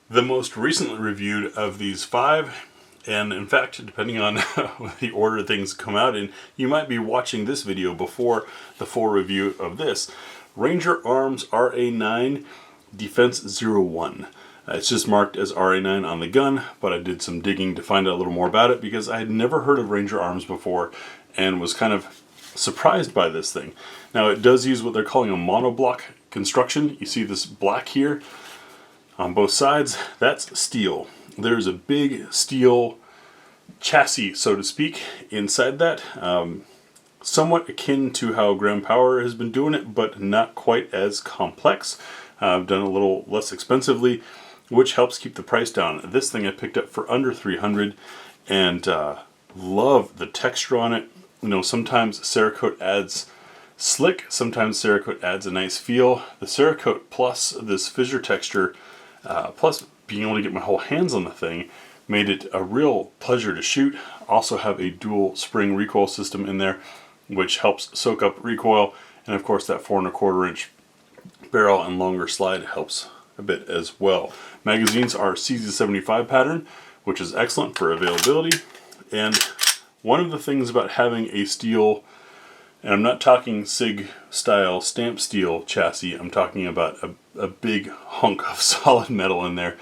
the most recently reviewed of these 5, and in fact, depending on the order things come out in, you might be watching this video before the full review of this. Ranger Arms RA9 Defence01. It's just marked as RA9 on the gun, but I did some digging to find out a little more about it because I had never heard of Ranger Arms before and was kind of surprised by this thing. Now it does use what they're calling a monoblock construction. You see this black here on both sides, that's steel. There's a big steel chassis, so to speak, inside that. Somewhat akin to how Graham Power has been doing it, but not quite as complex. I've done a little less expensively, which helps keep the price down. This thing I picked up for under $300 and love the texture on it. You know, sometimes Cerakote adds slick, sometimes Cerakote adds a nice feel. The Cerakote plus this fissure texture, plus being able to get my whole hands on the thing, made it a real pleasure to shoot. Also have a dual spring recoil system in there, which helps soak up recoil, and of course that 4 1/4 inch barrel and longer slide helps a bit as well. Magazines are CZ75 pattern, which is excellent for availability. And one of the things about having a steel, and I'm not talking SIG style stamp steel chassis, I'm talking about a big hunk of solid metal in there,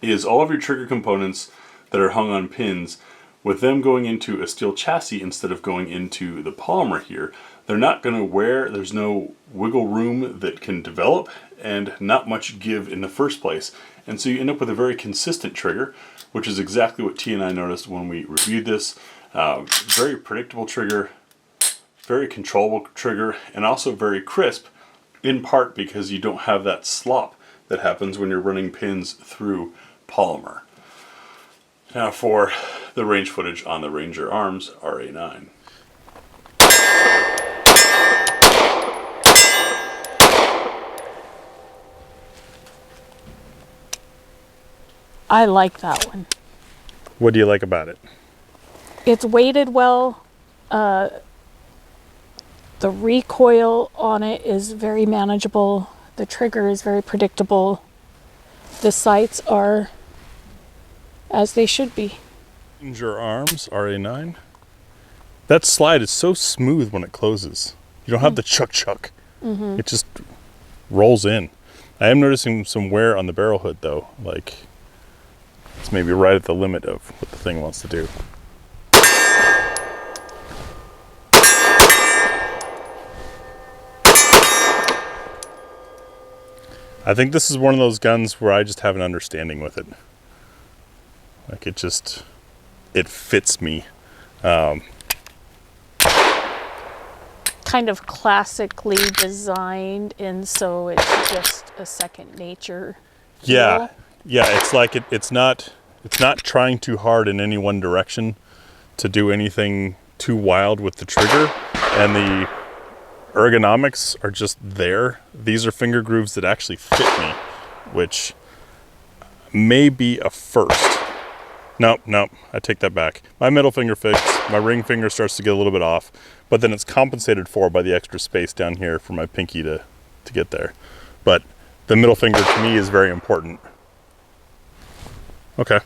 is all of your trigger components that are hung on pins, with them going into a steel chassis instead of going into the polymer here, they're not going to wear, there's no wiggle room that can develop, and not much give in the first place. And so you end up with a very consistent trigger, which is exactly what T and I noticed when we reviewed this. Very predictable trigger, very controllable trigger, and also very crisp, in part because you don't have that slop that happens when you're running pins through polymer. Now for the range footage on the Ranger Arms RA9. I like that one. What do you like about it? It's weighted well. The recoil on it is very manageable. The trigger is very predictable. The sights are as they should be. Ranger Arms RA9. That slide is so smooth when it closes. You don't have the chuck. It just rolls in. I am noticing some wear on the barrel hood though. Like, it's maybe right at the limit of what the thing wants to do. I think this is one of those guns where I just have an understanding with it. Like it fits me. Kind of classically designed, and so it's just a second nature. Yeah, it's like it's not trying too hard in any one direction to do anything too wild with the trigger, and the ergonomics are just there. These are finger grooves that actually fit me, which may be a first. Nope, I take that back. My middle finger fits, my ring finger starts to get a little bit off, but then it's compensated for by the extra space down here for my pinky to get there. But the middle finger to me is very important. Okay.